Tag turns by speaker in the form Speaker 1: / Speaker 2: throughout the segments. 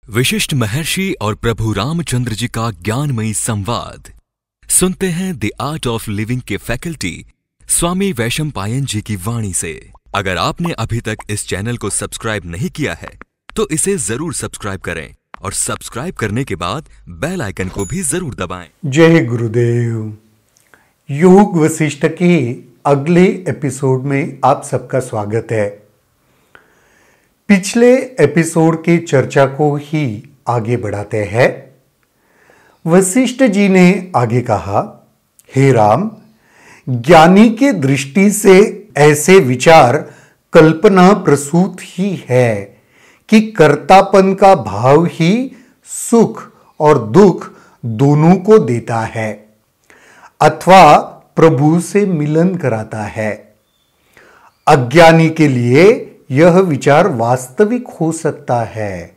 Speaker 1: विशिष्ट महर्षि और प्रभु रामचंद्र जी का ज्ञानमयी संवाद सुनते हैं द आर्ट ऑफ लिविंग के फैकल्टी स्वामी वैशंपायन जी की वाणी से। अगर आपने अभी तक इस चैनल को सब्सक्राइब नहीं किया है तो इसे जरूर सब्सक्राइब करें और सब्सक्राइब करने के बाद बेल आइकन को भी जरूर दबाएं।
Speaker 2: जय गुरुदेव। योग वशिष्ठ के अगले एपिसोड में आप सबका स्वागत है। पिछले एपिसोड की चर्चा को ही आगे बढ़ाते हैं। वशिष्ठ जी ने आगे कहा, हे राम, ज्ञानी के दृष्टि से ऐसे विचार कल्पना प्रसूत ही है कि कर्तापन का भाव ही सुख और दुख दोनों को देता है अथवा प्रभु से मिलन कराता है। अज्ञानी के लिए यह विचार वास्तविक हो सकता है।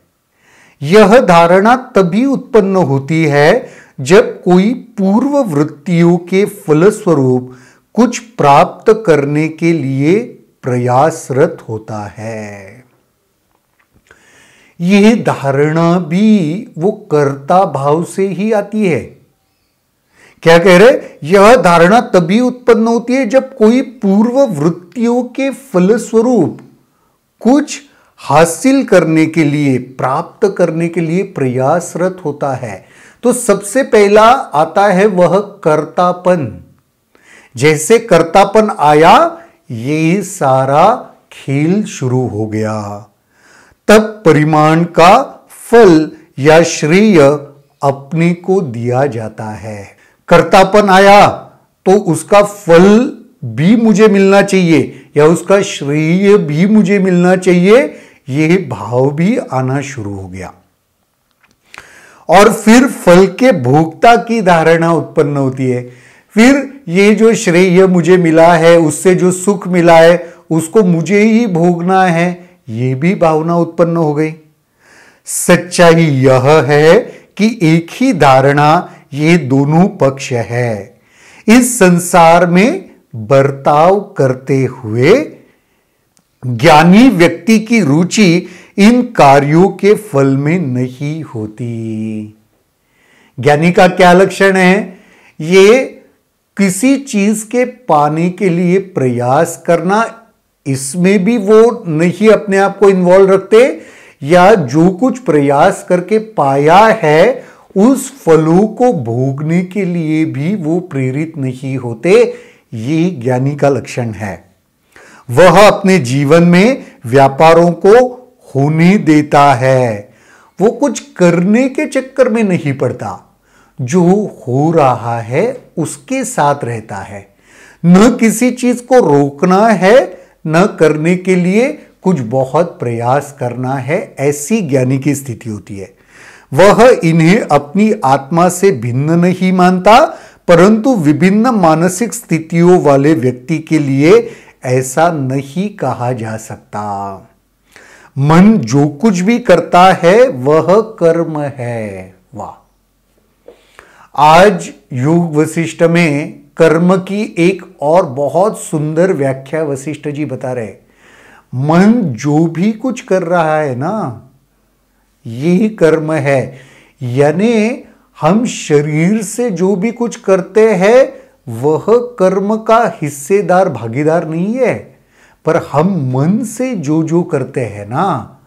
Speaker 2: यह धारणा तभी उत्पन्न होती है जब कोई पूर्व वृत्तियों के फलस्वरूप कुछ प्राप्त करने के लिए प्रयासरत होता है। यह धारणा भी वो कर्ता भाव से ही आती है। क्या कह रहे? यह धारणा तभी उत्पन्न होती है जब कोई पूर्व वृत्तियों के फलस्वरूप कुछ हासिल करने के लिए, प्राप्त करने के लिए प्रयासरत होता है। तो सबसे पहला आता है वह कर्तापन। जैसे कर्तापन आया, ये सारा खेल शुरू हो गया। तब परिमाण का फल या श्रेय अपने को दिया जाता है। कर्तापन आया तो उसका फल भी मुझे मिलना चाहिए या उसका श्रेय भी मुझे मिलना चाहिए, यह भाव भी आना शुरू हो गया। और फिर फल के भोक्ता की धारणा उत्पन्न होती है। फिर ये जो श्रेय मुझे मिला है, उससे जो सुख मिला है, उसको मुझे ही भोगना है, ये भी भावना उत्पन्न हो गई। सच्चाई यह है कि एक ही धारणा ये दोनों पक्ष है। इस संसार में बर्ताव करते हुए ज्ञानी व्यक्ति की रुचि इन कार्यों के फल में नहीं होती। ज्ञानी का क्या लक्षण है? ये किसी चीज के पाने के लिए प्रयास करना, इसमें भी वो नहीं अपने आप को इन्वॉल्व रखते, या जो कुछ प्रयास करके पाया है उस फलों को भोगने के लिए भी वो प्रेरित नहीं होते। ये ज्ञानी का लक्षण है। वह अपने जीवन में व्यापारों को होने देता है। वो कुछ करने के चक्कर में नहीं पड़ता, जो हो रहा है उसके साथ रहता है। न किसी चीज को रोकना है, न करने के लिए कुछ बहुत प्रयास करना है। ऐसी ज्ञानी की स्थिति होती है। वह इन्हें अपनी आत्मा से भिन्न नहीं मानता, परंतु विभिन्न मानसिक स्थितियों वाले व्यक्ति के लिए ऐसा नहीं कहा जा सकता। मन जो कुछ भी करता है वह कर्म है। वाह! आज योग वशिष्ठ में कर्म की एक और बहुत सुंदर व्याख्या वशिष्ठ जी बता रहे। मन जो भी कुछ कर रहा है ना, ये कर्म है। यानी हम शरीर से जो भी कुछ करते हैं वह कर्म का हिस्सेदार, भागीदार नहीं है, पर हम मन से जो जो करते हैं ना,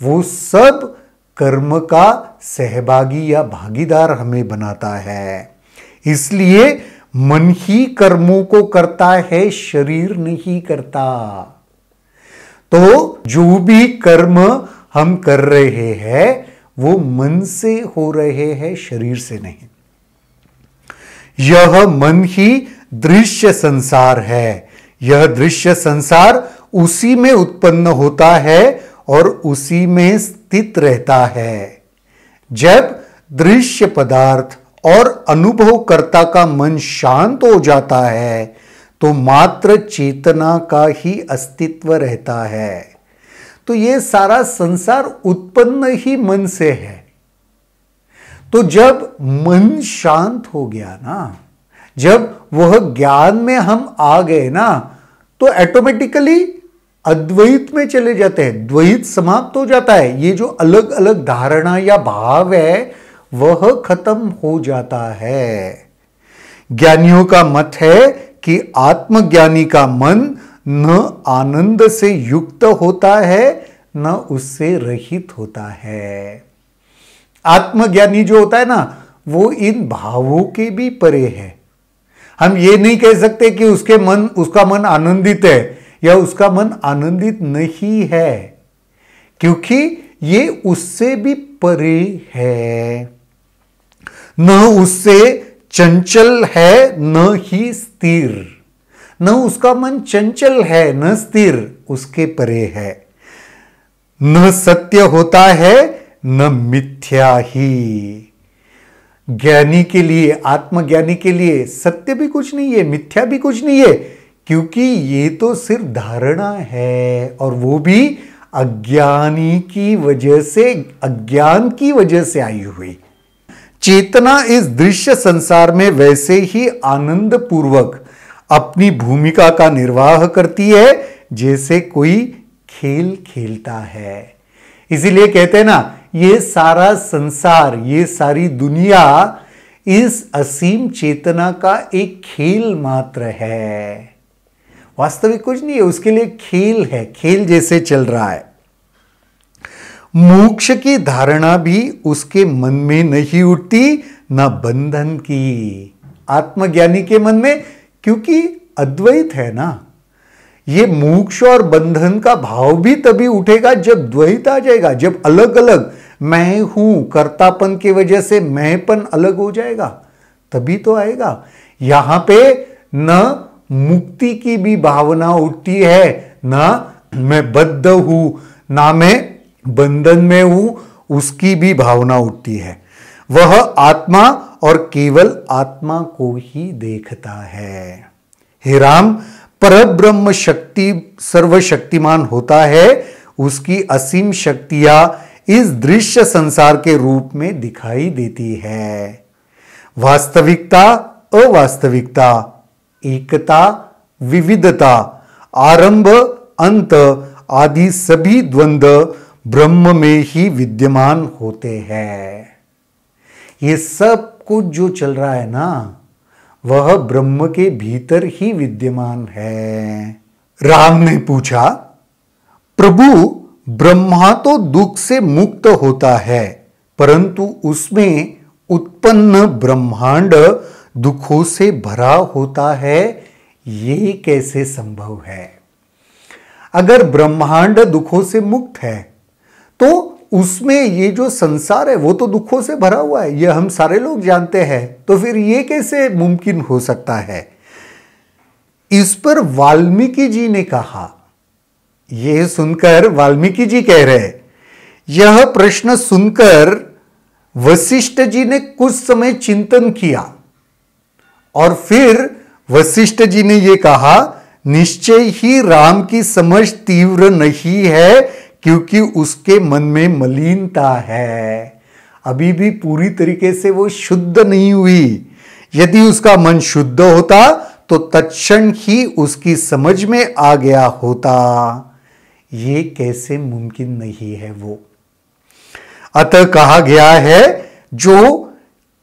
Speaker 2: वो सब कर्म का सहभागी या भागीदार हमें बनाता है। इसलिए मन ही कर्मों को करता है, शरीर नहीं करता। तो जो भी कर्म हम कर रहे हैं वो मन से हो रहे हैं, शरीर से नहीं। यह मन ही दृश्य संसार है। यह दृश्य संसार उसी में उत्पन्न होता है और उसी में स्थित रहता है। जब दृश्य पदार्थ और अनुभवकर्ता का मन शांत हो जाता है तो मात्र चेतना का ही अस्तित्व रहता है। तो ये सारा संसार उत्पन्न ही मन से है। तो जब मन शांत हो गया ना, जब वह ज्ञान में हम आ गए ना, तो ऑटोमेटिकली अद्वैत में चले जाते हैं, द्वैत समाप्त हो जाता है। ये जो अलग अलग धारणा या भाव है वह खत्म हो जाता है। ज्ञानियों का मत है कि आत्मज्ञानी का मन न आनंद से युक्त होता है न उससे रहित होता है। आत्मज्ञानी जो होता है ना, वो इन भावों के भी परे है। हम ये नहीं कह सकते कि उसका मन आनंदित है या उसका मन आनंदित नहीं है, क्योंकि ये उससे भी परे है। न उससे चंचल है न ही स्थिर, न उसका मन चंचल है न स्थिर, उसके परे है। न सत्य होता है न मिथ्या ही। ज्ञानी के लिए, आत्मज्ञानी के लिए सत्य भी कुछ नहीं है, मिथ्या भी कुछ नहीं है, क्योंकि ये तो सिर्फ धारणा है, और वो भी अज्ञानी की वजह से, अज्ञान की वजह से आई हुई। चेतना इस दृश्य संसार में वैसे ही आनंद पूर्वक अपनी भूमिका का निर्वाह करती है जैसे कोई खेल खेलता है। इसीलिए कहते हैं ना, ये सारा संसार, ये सारी दुनिया इस असीम चेतना का एक खेल मात्र है, वास्तविक कुछ नहीं है। उसके लिए खेल है, खेल जैसे चल रहा है। मोक्ष की धारणा भी उसके मन में नहीं उठती, न बंधन की। आत्मज्ञानी के मन में, क्योंकि अद्वैत है ना, ये मोक्ष और बंधन का भाव भी तभी उठेगा जब द्वैत आ जाएगा, जब अलग अलग मैं हूं, कर्तापन की वजह से मैंपन अलग हो जाएगा, तभी तो आएगा। यहां पे न मुक्ति की भी भावना उठती है, ना मैं बद्ध हूं, ना मैं बंधन में हूं, उसकी भी भावना उठती है। वह आत्मा और केवल आत्मा को ही देखता है। हे राम, परब्रह्म शक्ति सर्वशक्तिमान होता है, उसकी असीम शक्तियां इस दृश्य संसार के रूप में दिखाई देती है। वास्तविकता, अवास्तविकता, एकता, विविधता, आरंभ, अंत आदि सभी द्वंद्व ब्रह्म में ही विद्यमान होते हैं। ये सब कुछ जो चल रहा है ना, वह ब्रह्म के भीतर ही विद्यमान है। राम ने पूछा, प्रभु, ब्रह्मा तो दुख से मुक्त होता है, परंतु उसमें उत्पन्न ब्रह्मांड दुखों से भरा होता है, ये कैसे संभव है? अगर ब्रह्मांड दुखों से मुक्त है तो उसमें ये जो संसार है वो तो दुखों से भरा हुआ है, ये हम सारे लोग जानते हैं, तो फिर ये कैसे मुमकिन हो सकता है? इस पर वाल्मीकि जी ने कहा, यह सुनकर वाल्मीकि जी कह रहे, यह प्रश्न सुनकर वशिष्ठ जी ने कुछ समय चिंतन किया और फिर वशिष्ठ जी ने यह कहा, निश्चय ही राम की समझ तीव्र नहीं है, क्योंकि उसके मन में मलिनता है, अभी भी पूरी तरीके से वो शुद्ध नहीं हुई। यदि उसका मन शुद्ध होता तो तत्क्षण ही उसकी समझ में आ गया होता। ये कैसे मुमकिन नहीं है वो। अतः कहा गया है, जो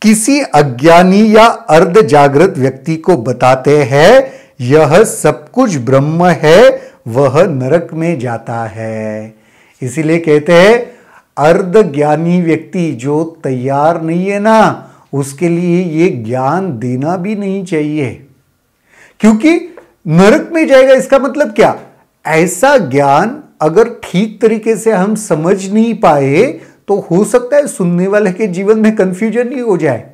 Speaker 2: किसी अज्ञानी या अर्ध जागृत व्यक्ति को बताते हैं यह सब कुछ ब्रह्म है, वह नरक में जाता है। इसीलिए कहते हैं, अर्ध ज्ञानी व्यक्ति जो तैयार नहीं है ना, उसके लिए ये ज्ञान देना भी नहीं चाहिए, क्योंकि नरक में जाएगा। इसका मतलब क्या? ऐसा ज्ञान अगर ठीक तरीके से हम समझ नहीं पाए तो हो सकता है सुनने वाले के जीवन में कंफ्यूजन ही हो जाए।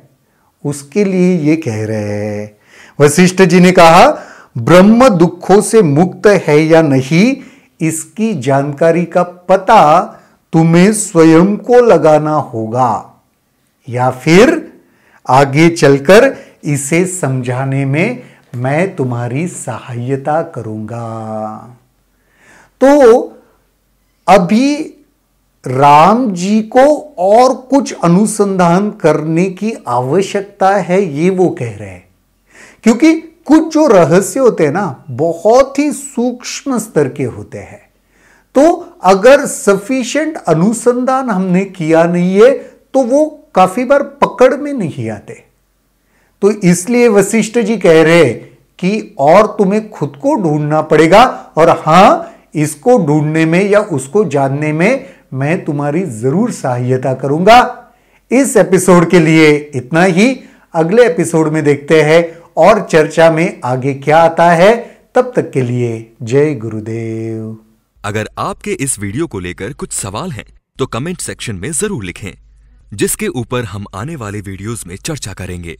Speaker 2: उसके लिए ये कह रहे हैं। वशिष्ठ जी ने कहा, ब्रह्म दुखों से मुक्त है या नहीं, इसकी जानकारी का पता तुम्हें स्वयं को लगाना होगा, या फिर आगे चलकर इसे समझाने में मैं तुम्हारी सहायता करूंगा। तो अभी राम जी को और कुछ अनुसंधान करने की आवश्यकता है, ये वो कह रहे हैं, क्योंकि कुछ जो रहस्य होते हैं ना बहुत ही सूक्ष्म स्तर के होते हैं, तो अगर सफिशिएंट अनुसंधान हमने किया नहीं है तो वो काफी बार पकड़ में नहीं आते। तो इसलिए वशिष्ठ जी कह रहे कि और तुम्हें खुद को ढूंढना पड़ेगा, और हां इसको ढूंढने में या उसको जानने में मैं तुम्हारी जरूर सहायता करूंगा। इस एपिसोड के लिए इतना ही। अगले एपिसोड में देखते हैं और चर्चा में आगे क्या आता है। तब तक के लिए जय गुरुदेव।
Speaker 1: अगर आपके इस वीडियो को लेकर कुछ सवाल हैं तो कमेंट सेक्शन में जरूर लिखें, जिसके ऊपर हम आने वाले वीडियोस में चर्चा करेंगे।